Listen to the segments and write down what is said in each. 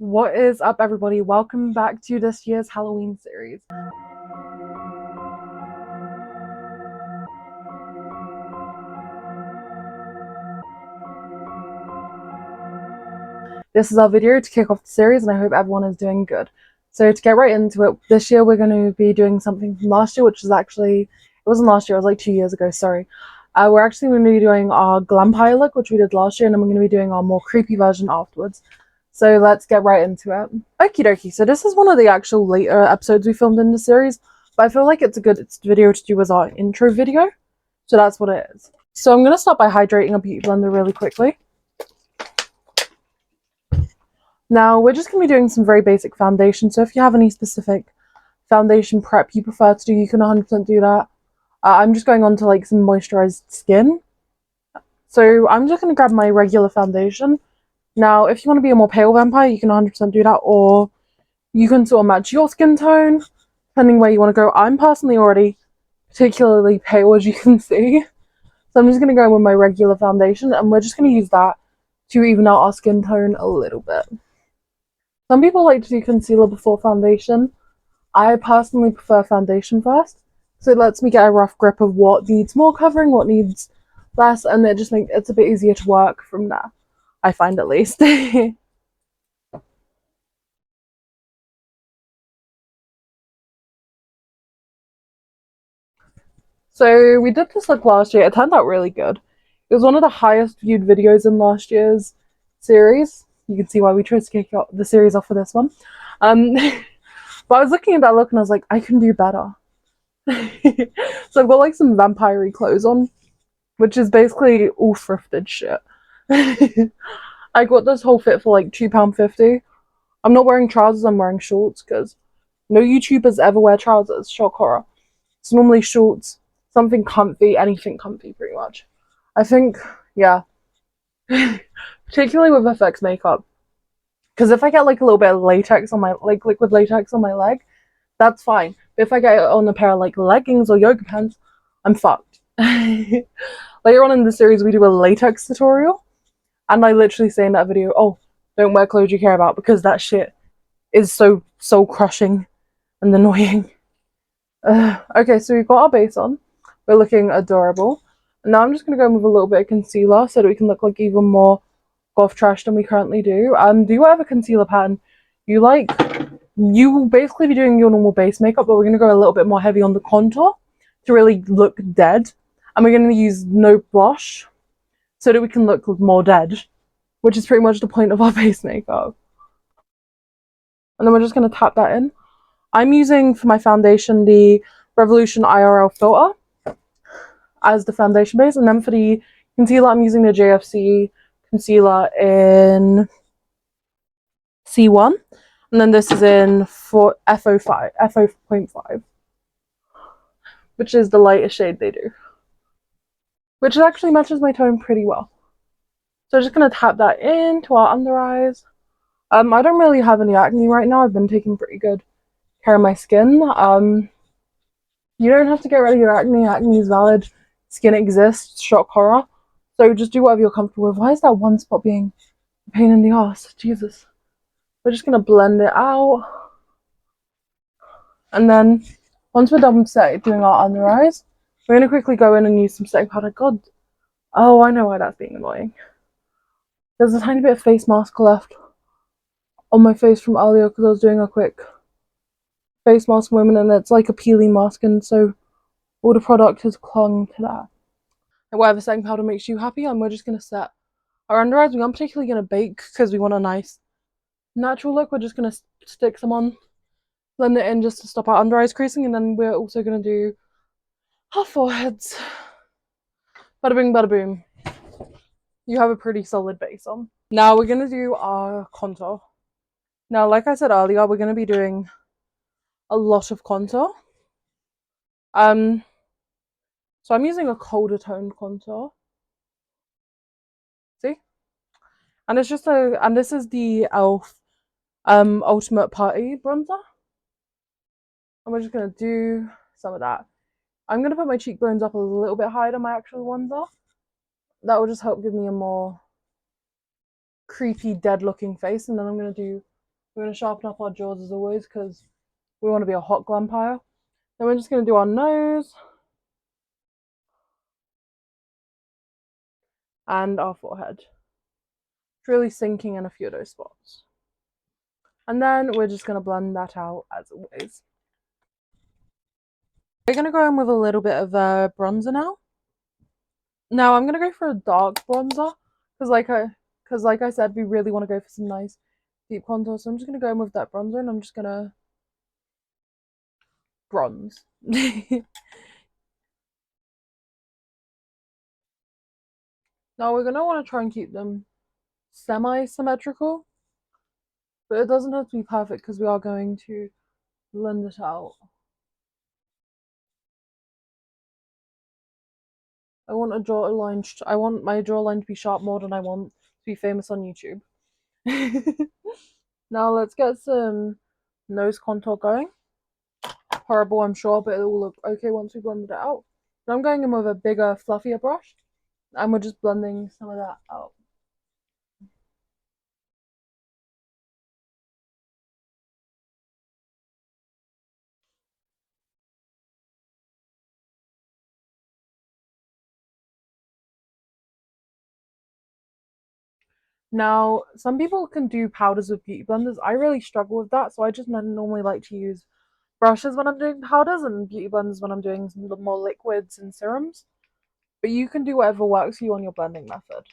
What is up, everybody? Welcome back to this year's Halloween series. This is our video to kick off the series, and I hope everyone is doing good. So to get right into it, this year we're going to be doing something from last year, which is actually, it wasn't last year, it was like 2 years ago, sorry. We're actually going to be doing our glampire look, which we did last year, and then we're going to be doing our more creepy version afterwards. So let's get right into it. Okie dokie, so this is one of the actual later episodes we filmed in the series, but I feel like it's a good video to do as our intro video, so that's what it is. So I'm going to start by hydrating a beauty blender really quickly. Now we're just going to be doing some very basic foundation, so if you have any specific foundation prep you prefer to do, you can 100% do that. I'm just going on to like some moisturized skin, so I'm just going to grab my regular foundation. Now if you want to be a more pale vampire, you can 100% do that, or you can sort of match your skin tone depending where you want to go. I'm personally already particularly pale, as you can see, so I'm just going to go in with my regular foundation, and we're just going to use that to even out our skin tone a little bit. Some people like to do concealer before foundation. I personally prefer foundation first, so it lets me get a rough grip of what needs more covering, what needs less, and it just makes it's a bit easier to work from there, I find, at least. So we did this look last year. It turned out really good. It was one of the highest viewed videos in last year's series. You can see why we chose to kick the series off for this one. But I was looking at that look and I was like, I can do better. So I've got like some vampire-y clothes on, which is basically all thrifted shit. I got this whole fit for like £2.50. I'm not wearing trousers, I'm wearing shorts because no YouTubers ever wear trousers. Shock horror. It's normally shorts, something comfy, anything comfy pretty much. I think, yeah. Particularly with FX makeup. Because if I get like a little bit of latex on my, like liquid latex on my leg, that's fine. But if I get it on a pair of like leggings or yoga pants, I'm fucked. Later on in the series, we do a latex tutorial. And I literally say in that video, oh, don't wear clothes you care about because that shit is so soul crushing and annoying. Okay, so we've got our base on. We're looking adorable. And now I'm just going to go in with a little bit of concealer so that we can look like even more goth trash than we currently do. Do whatever concealer pattern you like. You will basically be doing your normal base makeup, but we're going to go a little bit more heavy on the contour to really look dead. And we're going to use no blush so that we can look more dead, which is pretty much the point of our base makeup. And then we're just going to tap that in. I'm using, for my foundation, the Revolution IRL filter as the foundation base. And then for the concealer, I'm using the JFC concealer in C1. And then this is in for F0.5, which is the lightest shade they do. Which actually matches my tone pretty well. So I'm just going to tap that into our under eyes. I don't really have any acne right now. I've been taking pretty good care of my skin. You don't have to get rid of your acne. Acne is valid. Skin exists. Shock horror. So just do whatever you're comfortable with. Why is that one spot being a pain in the ass? Jesus. We're just going to blend it out. And then once we're done doing our under eyes, we're going to quickly go in and use some setting powder. God. Oh, I know why that's being annoying. There's a tiny bit of face mask left on my face from earlier because I was doing a quick face mask moment, and it's like a peeling mask, and so all the product has clung to that. And whatever setting powder makes you happy, and we're just going to set our under eyes. We're not particularly going to bake because we want a nice natural look. We're just going to stick some on, blend it in just to stop our under eyes creasing, and then we're also going to do our foreheads. Bada bing, bada boom. You have a pretty solid base on. Now we're going to do our contour. Now, like I said earlier, we're going to be doing a lot of contour. So I'm using a colder toned contour. See? And it's just and this is the e.l.f. Ultimate Party bronzer. And we're just gonna do some of that. I'm gonna put my cheekbones up a little bit higher than my actual ones are. That will just help give me a more creepy, dead looking face. And then I'm gonna do We're going to sharpen up our jaws as always because we want to be a hot glampire. Then we're just going to do our nose and our forehead. It's really sinking in a few of those spots. And then we're just going to blend that out as always. We're going to go in with a little bit of bronzer now. Now I'm going to go for a dark bronzer because like I said, we really want to go for some nice deep contour. So I'm just going to go in with that bronzer and I'm just going to bronze. Now we're going to want to try and keep them semi-symmetrical, but it doesn't have to be perfect because we are going to blend it out. I want my jawline to be sharp more than I want to be famous on YouTube. Now let's get some nose contour going. Horrible, I'm sure, but it will look okay once we blend it out. Now I'm going in with a bigger, fluffier brush, and we're just blending some of that out. Now, some people can do powders with beauty blenders. I really struggle with that, so I just normally like to use brushes when I'm doing powders and beauty blenders when I'm doing some more liquids and serums. But you can do whatever works for you on your blending method.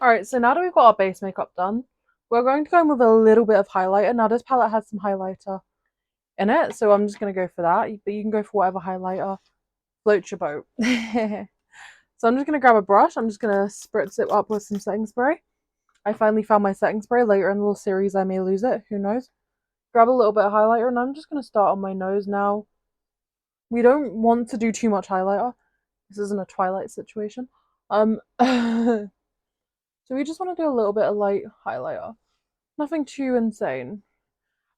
Alright, so now that we've got our base makeup done, we're going to go in with a little bit of highlighter. Now this palette has some highlighter in it, so I'm just going to go for that. But you can go for whatever highlighter floats your boat. So I'm just going to grab a brush. I'm just going to spritz it up with some setting spray. I finally found my setting spray. Later in the little series I may lose it, who knows. Grab a little bit of highlighter and I'm just going to start on my nose now. We don't want to do too much highlighter. This isn't a Twilight situation. So we just want to do a little bit of light highlighter. Nothing too insane.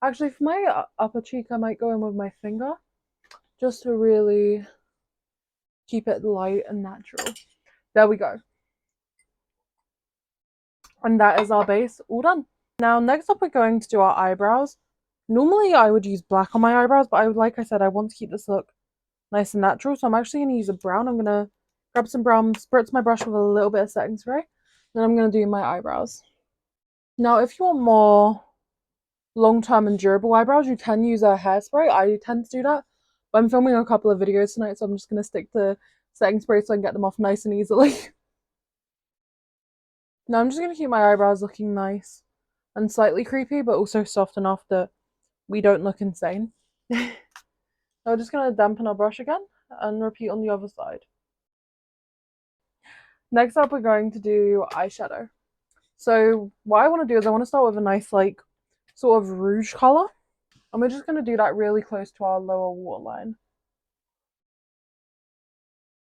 Actually, for my upper cheek, I might go in with my finger just to really keep it light and natural. There we go. And that is our base all done. Now, next up, we're going to do our eyebrows. Normally, I would use black on my eyebrows, but like I said, I want to keep this look nice and natural. So I'm actually going to use a brown. I'm going to grab some brown, spritz my brush with a little bit of setting spray. Then I'm going to do my eyebrows. Now, if you want more long-term and durable eyebrows, you can use a hairspray. I tend to do that. But I'm filming a couple of videos tonight, so I'm just going to stick to setting spray so I can get them off nice and easily. Now I'm just going to keep my eyebrows looking nice and slightly creepy, but also soft enough that we don't look insane. I'm just going to dampen our brush again and repeat on the other side. Next up, we're going to do eyeshadow. So what I want to do is I want to start with a nice, like, sort of rouge color. And we're just going to do that really close to our lower waterline.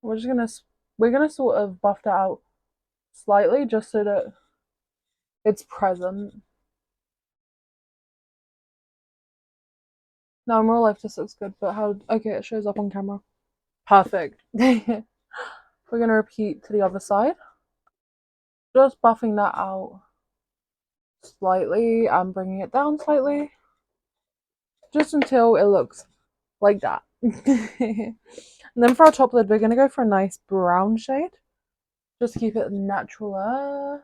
We're going to sort of buff that out slightly just so that it's present. Now in real life this looks good, but okay, it shows up on camera. Perfect. We're going to repeat to the other side. Just buffing that out slightly and bringing it down slightly. Just until it looks like that. And then for our top lid, we're going to go for a nice brown shade. Just keep it natural.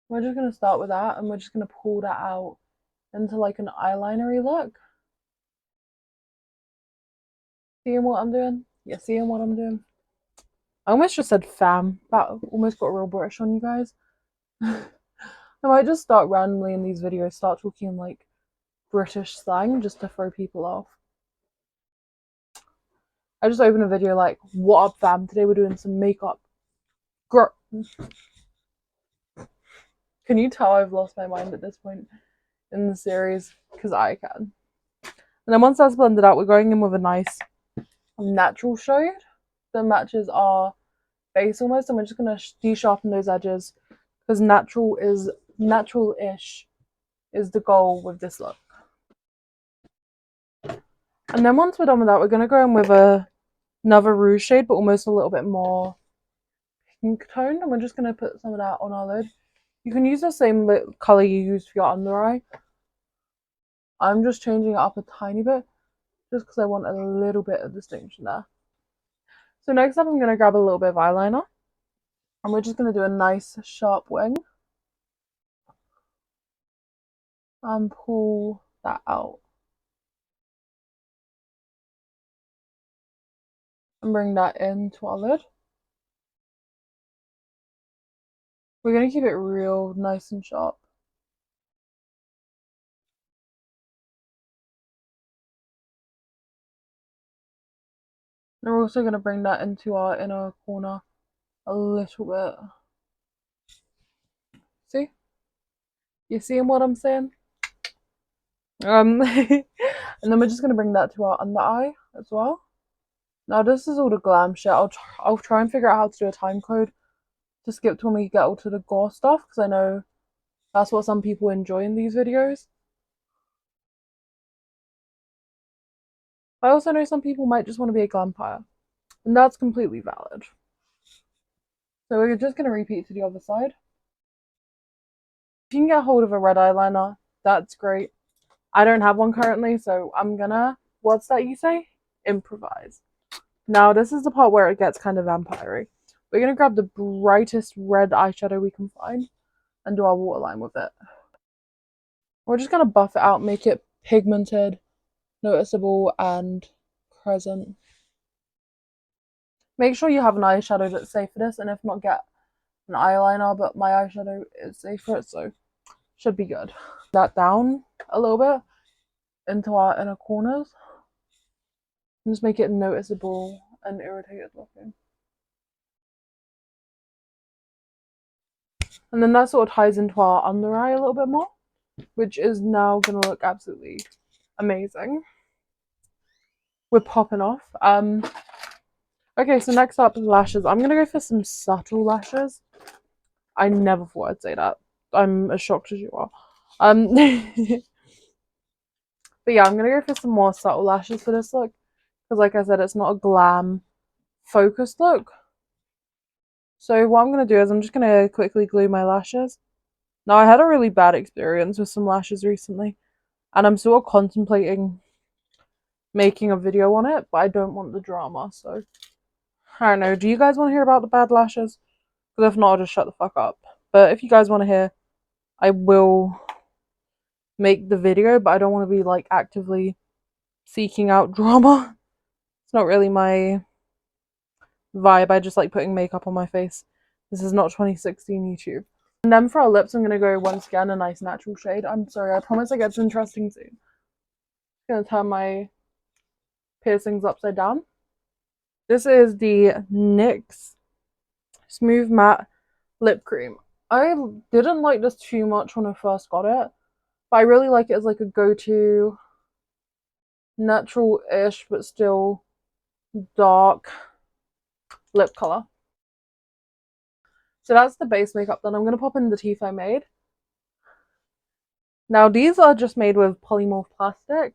We're just going to start with that and we're just going to pull that out into like an eyelinery look. Seeing what I'm doing? Yeah, seeing what I'm doing? I almost just said fam. That almost got real British on you guys. I might just start randomly in these videos, start talking like British slang just to throw people off. I just opened a video like, what up fam? Today we're doing some makeup. Can you tell I've lost my mind at this point in the series? Because I can. And then once that's blended out, we're going in with a nice natural shade that matches our base almost, and we're just going to de-sharpen those edges because natural-ish is the goal with this look. And then once we're done with that, we're going to go in with a another rouge shade, but almost a little bit more pink toned. And we're just going to put some of that on our lid. You can use the same colour you used for your under eye. I'm just changing it up a tiny bit, just because I want a little bit of distinction there. So next up, I'm going to grab a little bit of eyeliner. And we're just going to do a nice sharp wing. And pull that out. And bring that into our lid. We're going to keep it real nice and sharp. And we're also going to bring that into our inner corner a little bit. See? You seeing what I'm saying? And then we're just going to bring that to our under eye as well. Now this is all the glam shit. I'll try and figure out how to do a time code to skip to when we get all to the gore stuff, because I know that's what some people enjoy in these videos. I also know some people might just want to be a glampire, and that's completely valid. So we're just going to repeat to the other side. If you can get hold of a red eyeliner, that's great. I don't have one currently, so I'm gonna, what's that you say? Improvise. Now this is the part where it gets kind of vampire-y. We're going to grab the brightest red eyeshadow we can find and do our waterline with it. We're just going to buff it out, make it pigmented, noticeable, and present. Make sure you have an eyeshadow that's safe for this, and if not, get an eyeliner, but my eyeshadow is safe for it, so should be good. That down a little bit into our inner corners. And just make it noticeable and irritated looking. And then that sort of ties into our under eye a little bit more, which is now going to look absolutely amazing. We're popping off. Okay, so next up, lashes. I'm going to go for some subtle lashes. I never thought I'd say that. I'm as shocked as you are. But yeah, I'm going to go for some more subtle lashes for this look. Because like I said, it's not a glam focused look. So what I'm going to do is I'm just going to quickly glue my lashes. Now, I had a really bad experience with some lashes recently, and I'm sort of contemplating making a video on it, but I don't want the drama, so I don't know. Do you guys want to hear about the bad lashes? Because if not, I'll just shut the fuck up. But if you guys want to hear, I will make the video, but I don't want to be like actively seeking out drama. It's not really my vibe. I just like putting makeup on my face. This is not 2016 YouTube. And then for our lips, I'm going to go once again a nice natural shade. I'm sorry, I promise it gets interesting soon. I'm going to turn my piercings upside down. This is the NYX Smooth Matte Lip Cream. I didn't like this too much when I first got it, but I really like it as like a go-to natural-ish but still dark lip colour. So that's the base makeup. Then I'm going to pop in the teeth I made. Now these are just made with polymorph plastic,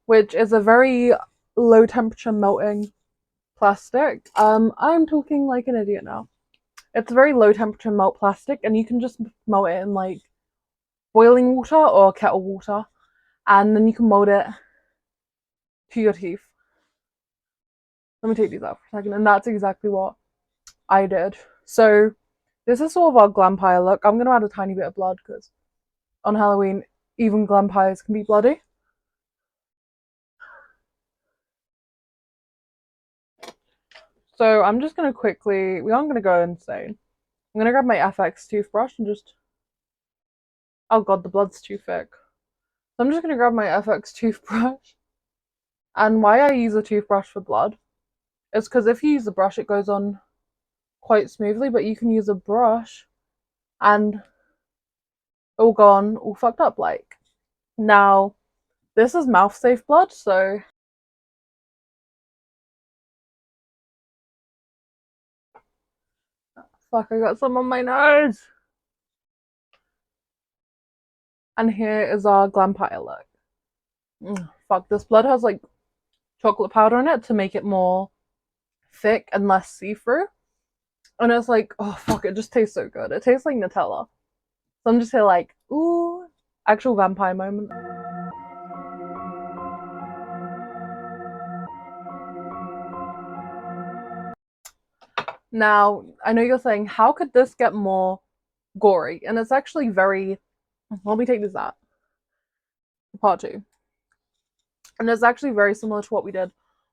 which is a very low temperature melting plastic. I'm talking like an idiot now. It's a very low temperature melt plastic, and you can just melt it in like boiling water or kettle water, and then you can mold it to your teeth. Let me take these out for a second, and that's exactly what I did. So this is sort of our glampire look. I'm going to add a tiny bit of blood because on Halloween, even glampires can be bloody. So I'm just going to quickly, we aren't going to go insane. I'm going to grab my FX toothbrush and just, oh god, the blood's too thick. So I'm just going to grab my FX toothbrush. And why I use a toothbrush for blood is because if you use the brush, it goes on quite smoothly, but you can use a brush and all gone, all fucked up like. Now, this is mouth safe blood, so fuck, I got some on my nose. And here is our glampire look. Fuck, this blood has like chocolate powder in it to make it more thick and less see-through. And it's like, oh fuck, it just tastes so good. It tastes like Nutella. So I'm just here like, ooh, actual vampire moment. Now, I know you're saying, how could this get more gory? And it's actually very, let me take this out, part two. And it's actually very similar to what we did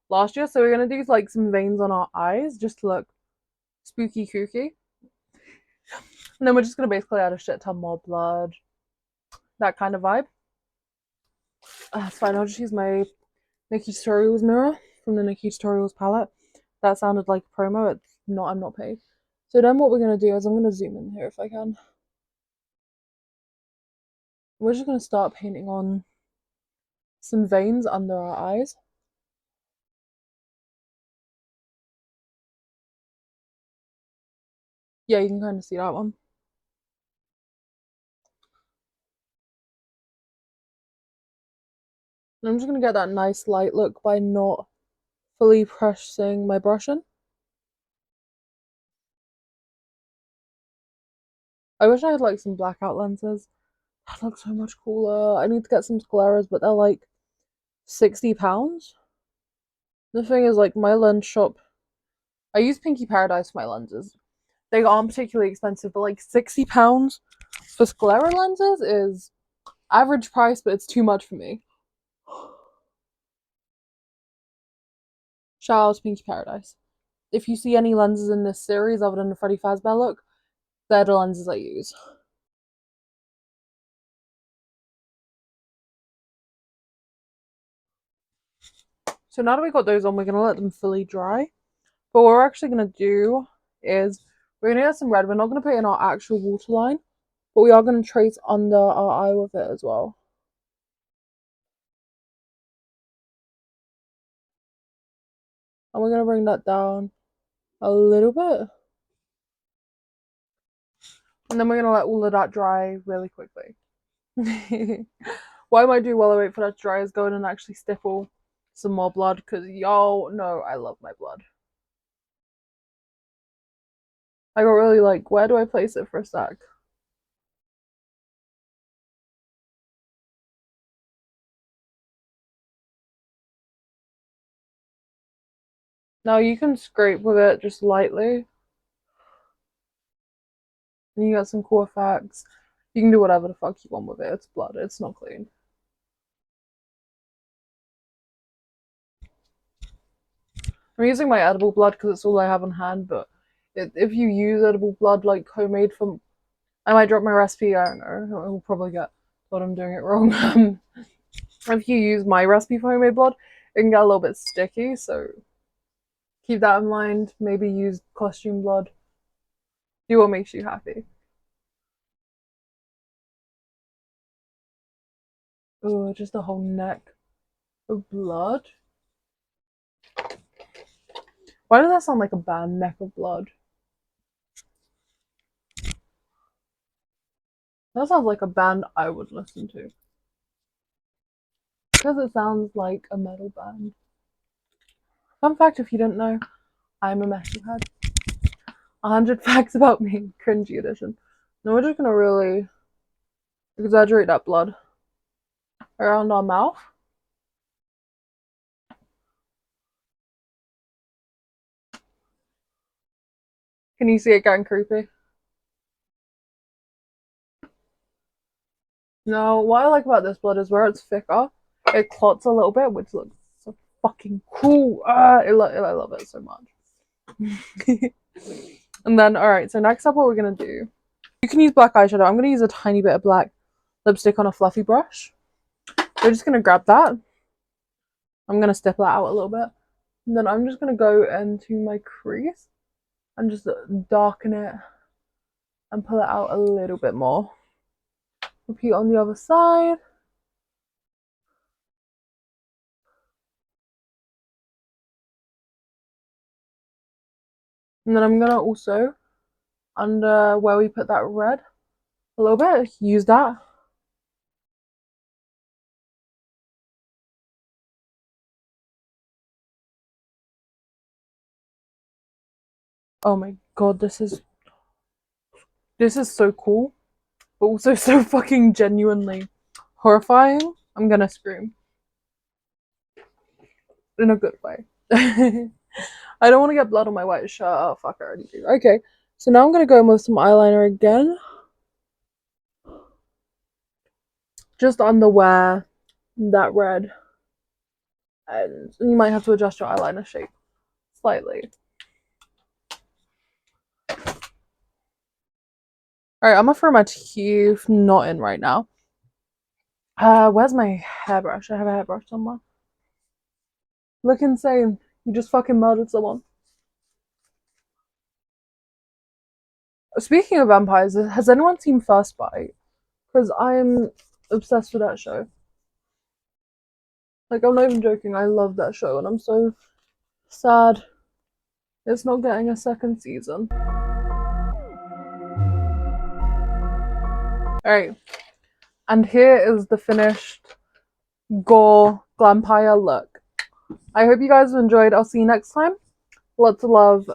last year. So we're going to do like some veins on our eyes just to look spooky kooky. And then we're just going to basically add a shit ton more blood. That kind of vibe. That's fine, I'll just use my Nikki Tutorials mirror from the Nikki Tutorials palette. That sounded like a promo. It's not, I'm not paid. So then what we're going to do is I'm going to zoom in here if I can. We're just going to start painting on some veins under our eyes. Yeah, you can kind of see that one. And I'm just going to get that nice light look by not fully pressing my brush in. I wish I had like some blackout lenses. That looks so much cooler. I need to get some scleras, but they're like £60. The thing is, like, my lens shop, I use Pinky Paradise for my lenses. They aren't particularly expensive, but like £60 for sclera lenses is average price, but it's too much for me. Shout out to Pinky Paradise. If you see any lenses in this series other than the Freddy Fazbear look, they're the lenses I use. So now that we got those on, we're going to let them fully dry. But what we're actually going to do is we're going to get some red. We're not going to put it in our actual waterline, but we are going to trace under our eye with it as well. And we're going to bring that down a little bit. And then we're going to let all of that dry really quickly. What I might do while I wait for that to dry is go in and actually stipple some more blood, because y'all know I love my blood. I got really like, where do I place it for a sec? Now you can scrape with it just lightly. And you get some cool effects. You can do whatever the fuck you want with it. It's blood. It's not clean. I'm using my edible blood because it's all I have on hand, but if you use edible blood like homemade from, I might drop my recipe, I don't know, I'll probably get what I'm doing it wrong. If you use my recipe for homemade blood, it can get a little bit sticky, so keep that in mind. Maybe use costume blood. Do what makes you happy. Oh, just a whole neck of blood. Why does that sound like a band, Neck of Blood? That sounds like a band I would listen to. Because it sounds like a metal band. Fun fact if you didn't know, I'm a metalhead. 100 facts about me, cringy edition. Now we're just gonna really exaggerate that blood around our mouth. Can you see it getting creepy? Now, what I like about this blood is where it's thicker, it clots a little bit, which looks so fucking cool. I love it so much. And then, alright, so next up what we're gonna do, you can use black eyeshadow. I'm gonna use a tiny bit of black lipstick on a fluffy brush. We're just gonna grab that. I'm gonna stipple that out a little bit. And then I'm just gonna go into my crease and just darken it and pull it out a little bit more. Repeat on the other side. And then I'm gonna also, under where we put that red, a little bit, use that. Oh my god, this is so cool, but also so fucking genuinely horrifying. I'm gonna scream in a good way. I don't want to get blood on my white shirt. Oh fuck, I already do. Okay, so now I'm gonna go in with some eyeliner again, just underwear that red, and you might have to adjust your eyeliner shape slightly. Alright, I'm gonna throw my teeth not in right now. Where's my hairbrush? I have a hairbrush somewhere. Look insane. You just fucking murdered someone. Speaking of vampires, has anyone seen First Bite? Because I'm obsessed with that show. Like, I'm not even joking. I love that show, and I'm so sad it's not getting a second season. Alright, and here is the finished gore glampire look. I hope you guys have enjoyed. I'll see you next time. Lots of love.